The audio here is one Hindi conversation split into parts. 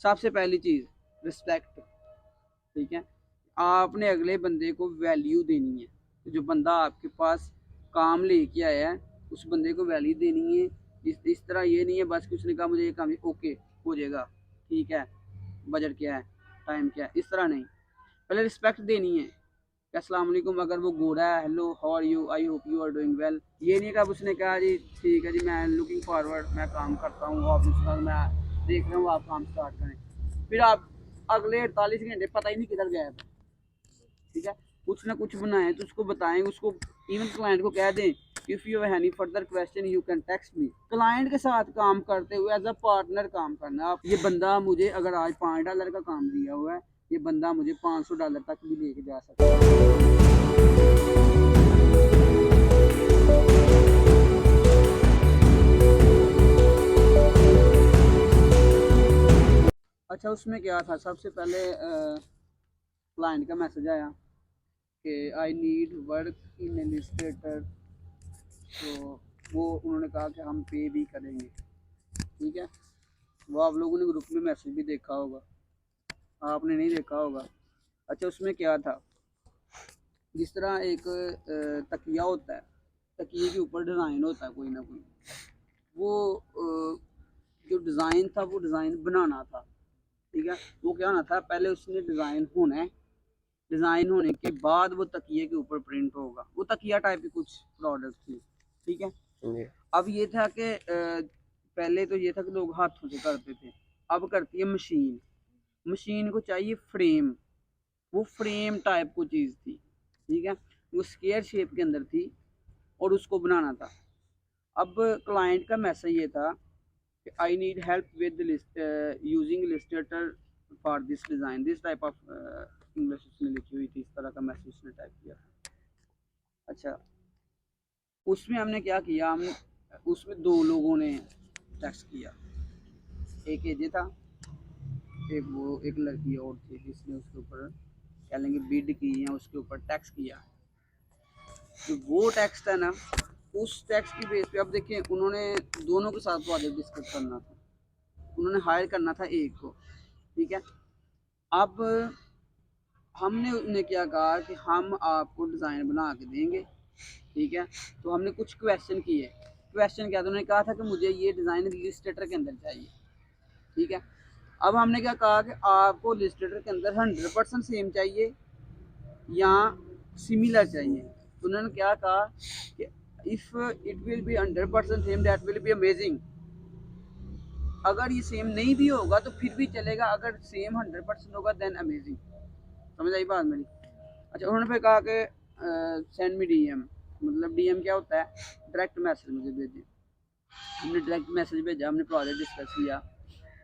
सबसे पहली चीज़ रिस्पेक्ट, ठीक है। आपने अगले बंदे को वैल्यू देनी है। जो बंदा आपके पास काम लेके आया है उस बंदे को वैल्यू देनी है। इस तरह ये नहीं है बस कुछ नहीं कहा मुझे ये काम ओके हो जाएगा, ठीक है, बजट क्या है, टाइम क्या है, इस तरह नहीं। पहले रिस्पेक्ट देनी है। अस्सलाम वालेकुम, अगर वो गोरा है, hello how are you, I hope you are doing well. ये नहीं कहा उसने कहा जी ठीक है जी मैं लुकिंग फॉरवर्ड, मैं काम करता हूँ ऑफिस का, मैं देख रहा हूँ आप काम स्टार्ट करें। फिर आप अगले 48 घंटे पता ही नहीं किधर गए, ठीक है। कुछ ना कुछ बनाएं तो उसको बताएं, उसको इवन क्लाइंट को कह दें if you have any further question you can text me. Client के साथ काम करते हुए एज अ पार्टनर काम करना। आप ये बंदा मुझे अगर आज $5 का काम दिया हुआ है, ये बंदा मुझे $500 तक भी लेके जा सकता है। अच्छा उसमें क्या था, सबसे पहले क्लाइंट का मैसेज आया कि I need work in Illustrator. तो वो उन्होंने कहा कि हम पे भी करेंगे, ठीक है। वो आप लोगों ने ग्रुप में मैसेज भी देखा होगा, आपने नहीं देखा होगा। अच्छा उसमें क्या था, जिस तरह एक तकिया होता है, तकिए के ऊपर डिज़ाइन होता है कोई ना कोई, वो जो डिज़ाइन था वो डिज़ाइन बनाना था, ठीक है। वो क्या होना था, पहले उसने डिज़ाइन होना है, डिज़ाइन होने के बाद वो तकिए के ऊपर प्रिंट होगा। वो तकिया टाइप की कुछ प्रोडक्ट थी, ठीक है। अब ये था कि पहले तो ये था कि लोग हाथों से करते थे, अब करती है मशीन। मशीन को चाहिए फ्रेम, वो फ्रेम टाइप को चीज़ थी, ठीक है। वो स्क्वायर शेप के अंदर थी और उसको बनाना था। अब क्लाइंट का मैसेज ये था कि I need help with using Illustrator for this design, this type of English उसने लिखी हुई थी, इस तरह का मैसेज उसने टाइप किया था। अच्छा उसमें हमने क्या किया, हम उसमें दो लोगों ने टेक्स्ट किया, एक एजे था, एक लड़की और थी जिसने उसके ऊपर कह लेंगे बिड की या उसके ऊपर टैक्स किया। तो वो टैक्स था ना, उस टैक्स की बेस पे अब देखिए उन्होंने दोनों के साथ प्रोजेक्ट डिस्कस करना था, उन्होंने हायर करना था एक को, ठीक है। अब हमने उन्हें क्या कहा कि हम आपको डिज़ाइन बना के देंगे, ठीक है। तो हमने कुछ क्वेश्चन किए। क्वेश्चन क्या था, उन्होंने कहा था कि मुझे ये डिज़ाइन इलस्ट्रेटर के अंदर चाहिए, ठीक है। अब हमने क्या कहा कि आपको इलस्ट्रेटर के अंदर 100% सेम चाहिए या सिमिलर चाहिए। तो उन्होंने क्या कहा कि if it will be 100% same that will be amazing. अगर ये सेम नहीं भी होगा तो फिर भी चलेगा, अगर सेम 100% होगा देन अमेजिंग। समझ आई बात मेरी। अच्छा उन्होंने फिर कहा कि सेंड मी डीएम, मतलब डीएम क्या होता है, डायरेक्ट मैसेज मुझे भेजिए। हमने डायरेक्ट मैसेज भेजा, हमने प्रोजेक्ट डिस्कस किया।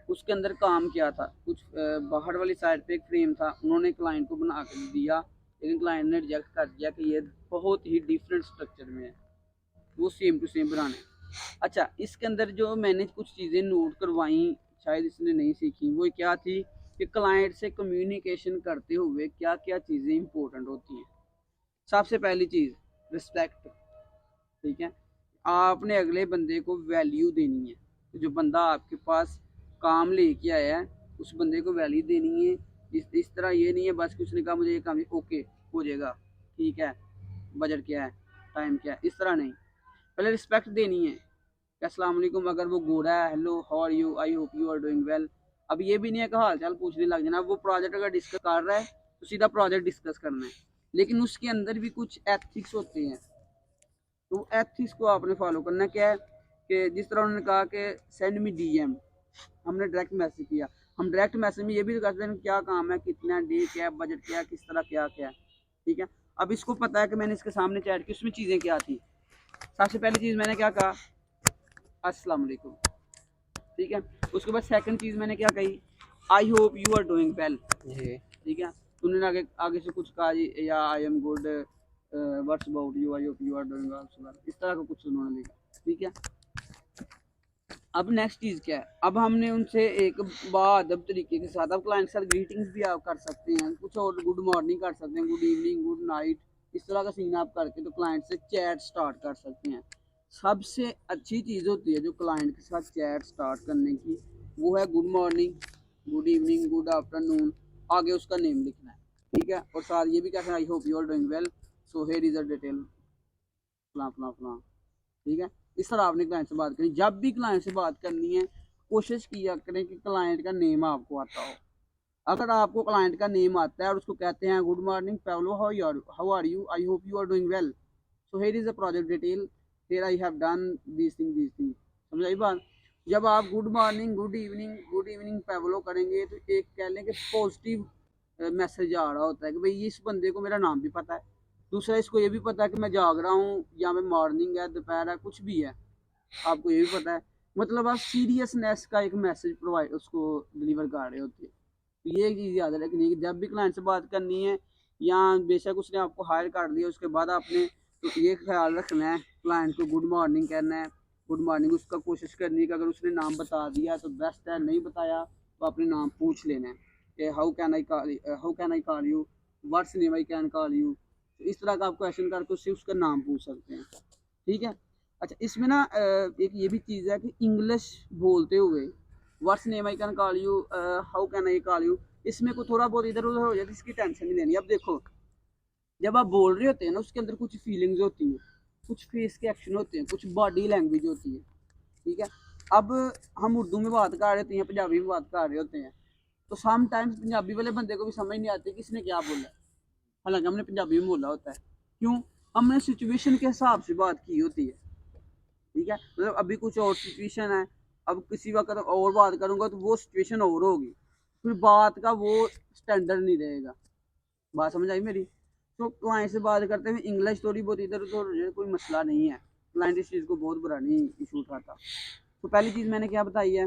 उसके अंदर काम क्या था, कुछ बाहर वाली साइड पे एक फ्रेम था, उन्होंने क्लाइंट को बना कर दिया, लेकिन क्लाइंट ने रिजेक्ट कर दिया कि ये बहुत ही डिफरेंट स्ट्रक्चर में है, वो सेम टू सेम बनाने। अच्छा इसके अंदर जो मैंने कुछ चीज़ें नोट करवाई, शायद इसने नहीं सीखी, वो क्या थी कि क्लाइंट से कम्युनिकेशन करते हुए क्या क्या चीज़ें इंपॉर्टेंट होती हैं। सबसे पहली चीज़ रिस्पेक्ट, ठीक है। आपने अगले बंदे को वैल्यू देनी है। जो बंदा आपके पास काम लेके आया है उस बंदे को वैल्यू देनी है। इस तरह ये नहीं है बस कुछ नहीं कहा मुझे ये काम ओके हो जाएगा, ठीक है, बजट क्या है, टाइम क्या है, इस तरह नहीं। पहले रिस्पेक्ट देनी है। अस्सलाम वालेकुम, अगर वो गोरा है, hello how are you, I hope you are doing well. अब ये भी नहीं है कि हाल चाल पूछने लग जाना। वो प्रोजेक्ट अगर डिस्कस कर रहा है तो सीधा प्रोजेक्ट डिस्कस करना है, लेकिन उसके अंदर भी कुछ एथिक्स होते हैं, तो एथिक्स को आपने फॉलो करना। क्या है कि जिस तरह उन्होंने कहा कि सेंड मी डीएम, हमने डायरेक्ट मैसेज किया। हम डायरेक्ट मैसेज में ये भी करते हैं क्या काम है, कितना डे क्या है, बजट क्या है, किस तरह क्या क्या है, ठीक है। अब इसको पता है कि मैंने इसके सामने चैट की, उसमें चीज़ें क्या थी। सबसे पहली चीज़ मैंने क्या कहा, अस्सलाम वालेकुम, ठीक है। उसके बाद सेकंड चीज़ मैंने क्या कही, I hope you are doing well, ठीक है। तो उन्होंने आगे आगे से कुछ कहा जी या I am good, what's about you, I hope you are doing well, इस तरह का कुछ उन्होंने लिखा, ठीक है। अब नेक्स्ट चीज़ क्या है, अब हमने उनसे एक बाअदब तरीके के साथ, अब क्लाइंट के साथ ग्रीटिंग्स भी आप कर सकते हैं, कुछ और गुड मॉर्निंग कर सकते हैं, गुड इवनिंग, गुड नाइट, इस तरह का सीन आप करके तो क्लाइंट से चैट स्टार्ट कर सकते हैं। सबसे अच्छी चीज़ होती है जो क्लाइंट के साथ चैट स्टार्ट करने की, वो है good morning, good evening, good afternoon, आगे उसका नेम लिखना है, ठीक है। और साथ ये भी कहते हैं I hope you are doing well, so here is a detail फलां फलां फलां, ठीक है। इस तरह आपने क्लाइंट से बात करनी। जब भी क्लाइंट से बात करनी है कोशिश किया करें कि क्लाइंट का नेम आपको आता हो। अगर आपको क्लाइंट का नेम आता है और उसको कहते हैं good morning Pavlo, how are you, I hope you are doing well, so here is a project detail, here I have done these thing. समझ आई बात। जब आप good morning, good evening Pavlo करेंगे तो एक कह लें कि पॉजिटिव मैसेज आ रहा होता है कि भाई इस बंदे को मेरा नाम भी पता है। दूसरा, इसको ये भी पता है कि मैं जाग रहा हूँ, या मैं मॉर्निंग है, दोपहर है, कुछ भी है, आपको ये भी पता है। मतलब आप सीरियसनेस का एक मैसेज प्रोवाइड उसको डिलीवर कर रहे होते हैं। तो ये एक चीज़ याद रखनी है कि जब भी क्लाइंट से बात करनी है, या बेशक उसने आपको हायर कर दिया उसके बाद आपने तो ये ख्याल रखना है क्लाइंट को गुड मॉर्निंग कहना है। गुड मॉर्निंग उसका कोशिश करनी है कि अगर उसने नाम बता दिया तो बेस्ट है, नहीं बताया तो अपने नाम पूछ लेना है कि how can I call you, what's name I can call you. इस तरह का आप क्वेश्चन करके उससे उसका नाम पूछ सकते हैं, ठीक है। अच्छा, इसमें ना एक ये भी चीज़ है कि इंग्लिश बोलते हुए what's name I can call you, how can I call you, इसमें को थोड़ा बहुत इधर उधर हो जाए तो इसकी टेंशन नहीं लेनी। अब देखो, जब आप बोल रहे होते हैं ना उसके अंदर कुछ फीलिंग्स होती हैं, कुछ फेस के एक्शन होते हैं, कुछ बॉडी लैंग्वेज होती है, ठीक है। अब हम उर्दू में बात कर रहे होते हैं, पंजाबी में बात कर रहे होते हैं, तो सम टाइम्स पंजाबी वाले बंदे को भी समझ नहीं आती किसने क्या बोला, हालांकि हमने पंजाबी में बोला होता है। क्यों? हमने सिचुएशन के हिसाब से बात की होती है, ठीक है। मतलब अभी कुछ और सिचुएशन है, अब किसी वक्त और बात करूंगा तो वो सिचुएशन और होगी, फिर बात का वो स्टैंडर्ड नहीं रहेगा। बात समझ आई मेरी। तो क्लाइंट से बात करते हुए इंग्लिश थोड़ी बहुत इधर उधर हो जाए कोई मसला नहीं है, क्लाइंट इस चीज़ को बहुत बुरा नहीं इशू उठाता। तो पहली चीज़ मैंने क्या बताई है,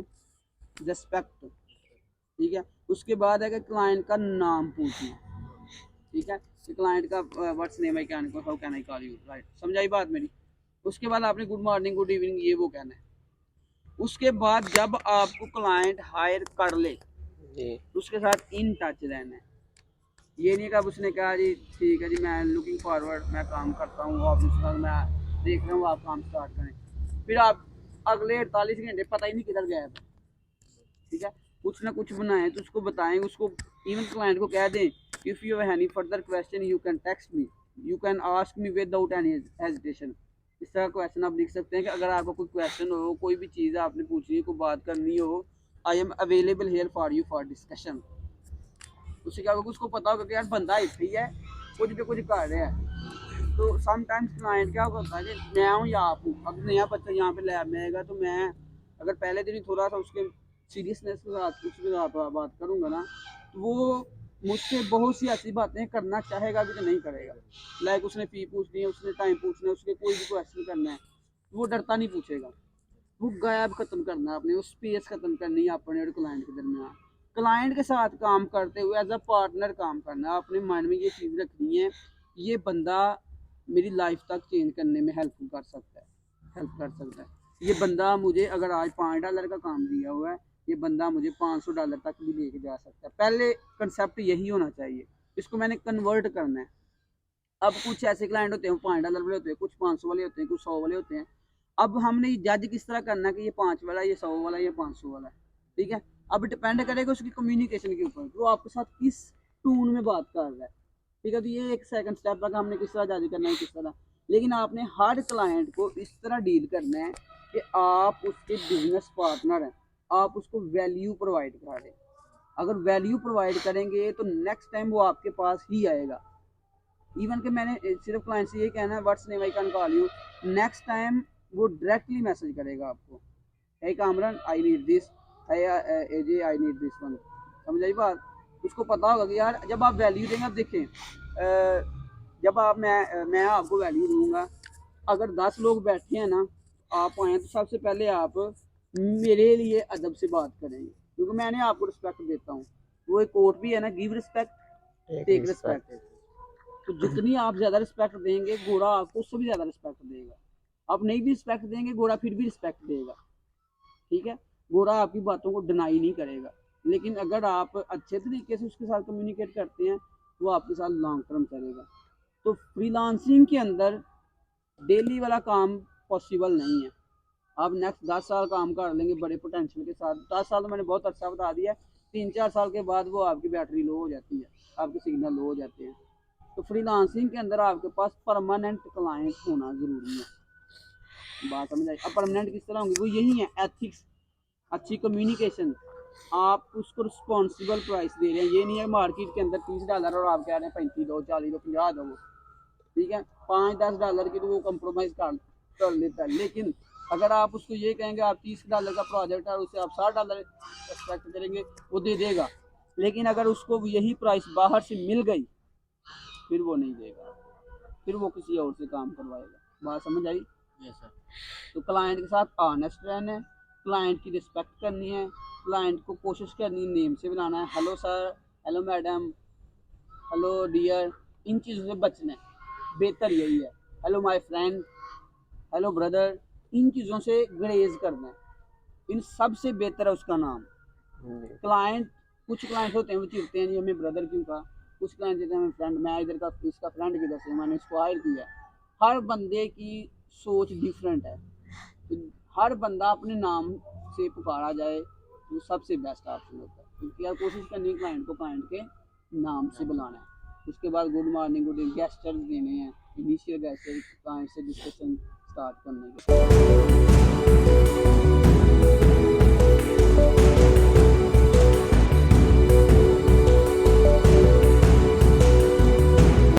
रिस्पेक्ट, ठीक है। उसके बाद है कि क्लाइंट का नाम पूछना, ठीक है। क्लाइंट का what's name I can, how can I call you, right, समझाई बात मेरी। उसके बाद आपने गुड मॉर्निंग, गुड इवनिंग, ये वो कहना है। उसके बाद जब आपको क्लाइंट हायर कर ले तो उसके साथ इन टच रहना है। ये नहीं कब उसने कहा जी ठीक है जी मैं लुकिंग फॉरवर्ड, मैं काम करता हूँ ऑफिस का, मैं देख रहा हूँ आप काम स्टार्ट करें, फिर आप अगले 48 घंटे पता ही नहीं किधर गए, ठीक है। कुछ ना कुछ बनाएं तो उसको बताएं, उसको इवन क्लाइंट को कह दें if you have any further question you can text me, you can ask me without any hesitation. इस तरह क्वेश्चन आप लिख सकते हैं कि अगर आपका कोई क्वेश्चन हो, कोई भी चीज़ आपने पूछनी है, कोई बात करनी हो, I am available here for you for discussion. उससे क्या होगा, उसको पता होगा कि यार बंदा इतना ही है, कुछ भी कुछ कर रहा है। तो समटाइम्स क्लाइंट क्या होता है कि मैं हूँ या आप हूँ, अब नया बच्चा यहाँ पे लैब में आएगा तो मैं अगर पहले दिन ही थोड़ा सा उसके सीरियसनेस के साथ उसके साथ बात करूँगा ना, तो वो मुझसे बहुत सी ऐसी बातें करना चाहेगा भी तो नहीं करेगा। लाइक उसने फ़ी पूछनी है, उसने टाइम पूछना है, उसके कोई भी क्वेश्चन करना है, वो डरता नहीं पूछेगा। वो गैप खत्म करना है अपने, वो स्पेस खत्म करनी है अपने और क्लाइंट के दरमियान। क्लाइंट के साथ काम करते हुए एज अ पार्टनर काम करना है। अपने माइंड में ये चीज़ रखनी है, ये बंदा मेरी लाइफ तक चेंज करने में हेल्प कर सकता है, हेल्प कर सकता है। ये बंदा मुझे अगर आज $5 का काम दिया हुआ है, ये बंदा मुझे $500 तक भी लेके जा सकता है। पहले कंसेप्ट यही होना चाहिए, इसको मैंने कन्वर्ट करना है। अब कुछ ऐसे क्लाइंट होते हैं $5 वाले होते हैं, कुछ 500 वाले होते हैं, कुछ 100 वाले होते हैं। अब हमने जज किस तरह करना है कि ये 5 वाला, ये 100 वाला, ये 500 वाला है, ठीक है। अब डिपेंड करेगा उसकी कम्युनिकेशन के ऊपर, वो आपके साथ किस टून में बात कर रहा है, ठीक है। तो ये एक सेकंड स्टेप है कि हमने किस तरह जज करना है, किस तरह। लेकिन आपने हर क्लाइंट को इस तरह डील करना है कि आप उसके बिजनेस पार्टनर हैं, आप उसको वैल्यू प्रोवाइड करा रहे हैं। अगर वैल्यू प्रोवाइड करेंगे तो नेक्स्ट टाइम वो आपके पास ही आएगा। इवन कि मैंने सिर्फ क्लाइंट से ये कहना है what's name I can call you, next time वो डायरेक्टली मैसेज करेगा आपको, hey Kamran I need this, hey AJ I need this one. समझ आई बात। उसको पता होगा कि यार जब आप वैल्यू देंगे, आप देखें जब आप मैं आपको वैल्यू दूंगा, अगर 10 लोग बैठे हैं ना, आप आए तो सबसे पहले आप मेरे लिए अदब से बात करेंगे, क्योंकि मैंने आपको रिस्पेक्ट देता हूँ। वो एक कोट भी है ना, गिव रिस्पेक्ट टेक रिस्पेक्ट। तो जितनी आप ज़्यादा रिस्पेक्ट देंगे, घोड़ा आपको उससे भी ज़्यादा रिस्पेक्ट देगा। आप नहीं भी रिस्पेक्ट देंगे, घोड़ा फिर भी रिस्पेक्ट देगा, ठीक है। घोड़ा आपकी बातों को डिनाई नहीं करेगा। लेकिन अगर आप अच्छे तरीके से उसके साथ कम्युनिकेट करते हैं, वो आपके साथ लॉन्ग टर्म चलेगा। तो फ्रीलांसिंग के अंदर डेली वाला काम पॉसिबल नहीं है। आप नेक्स्ट 10 साल काम कर लेंगे बड़े पोटेंशियल के साथ, 10 साल तो मैंने बहुत अच्छा बता दिया है, 3-4 साल के बाद वो आपकी बैटरी लो हो जाती है, आपके सिग्नल लो हो जाते हैं। तो फ्रीलांसिंग के अंदर आपके पास परमानेंट क्लाइंट होना ज़रूरी है। बात समझ आई? अब परमानेंट किस तरह होंगे, वो यही है एथिक्स, अच्छी कम्युनिकेशन, आप उसको रिस्पॉन्सिबल प्राइस दे रहे हैं। ये नहीं है मार्केट के अंदर $30 और आप कह रहे हैं 35 दो, 40 दो, 50 दो, ठीक है, $5-10 की तो वो कंप्रोमाइज़ कर लेता है। लेकिन अगर आप उसको ये कहेंगे आप $30 का प्रोजेक्ट है और उससे आप $60 एक्सपेक्ट करेंगे, वो दे देगा। लेकिन अगर उसको यही प्राइस बाहर से मिल गई, फिर वो नहीं देगा, फिर वो किसी और से काम करवाएगा। बात समझ आई? Yes sir. तो क्लाइंट के साथ ऑनेस्ट रहना है, क्लाइंट की रिस्पेक्ट करनी है, क्लाइंट को कोशिश करनी है नेम से बुलाना है, hello sir, hello madam, hello dear, इन चीज़ों से बचना है। बेहतर यही है, hello my friend, hello brother, इन चीज़ों से ग्रेज करना है। इन सब से बेहतर है उसका नाम। क्लाइंट, कुछ क्लाइंट होते हैं वो चिढ़ते हैं, जी हमें ब्रदर क्यों कहा, कुछ क्लाइंट कहते हैं हमें फ्रेंड, मैं इधर का इसका फ्रेंड किधर से, मैंने इसको हायर किया। हर बंदे की सोच डिफरेंट है, तो हर बंदा अपने नाम से पुकारा जाए वो सबसे बेस्ट ऑप्शन होता है। क्योंकि यार कोशिश करनी है क्लाइंट को क्लाइंट के नाम से बुलाना है। उसके बाद गुड मॉर्निंग, गुड गेस्चर्स देने हैं, इनिशियल गेस्चर क्लाइंट से डिस्कशन स्टार्ट करने के।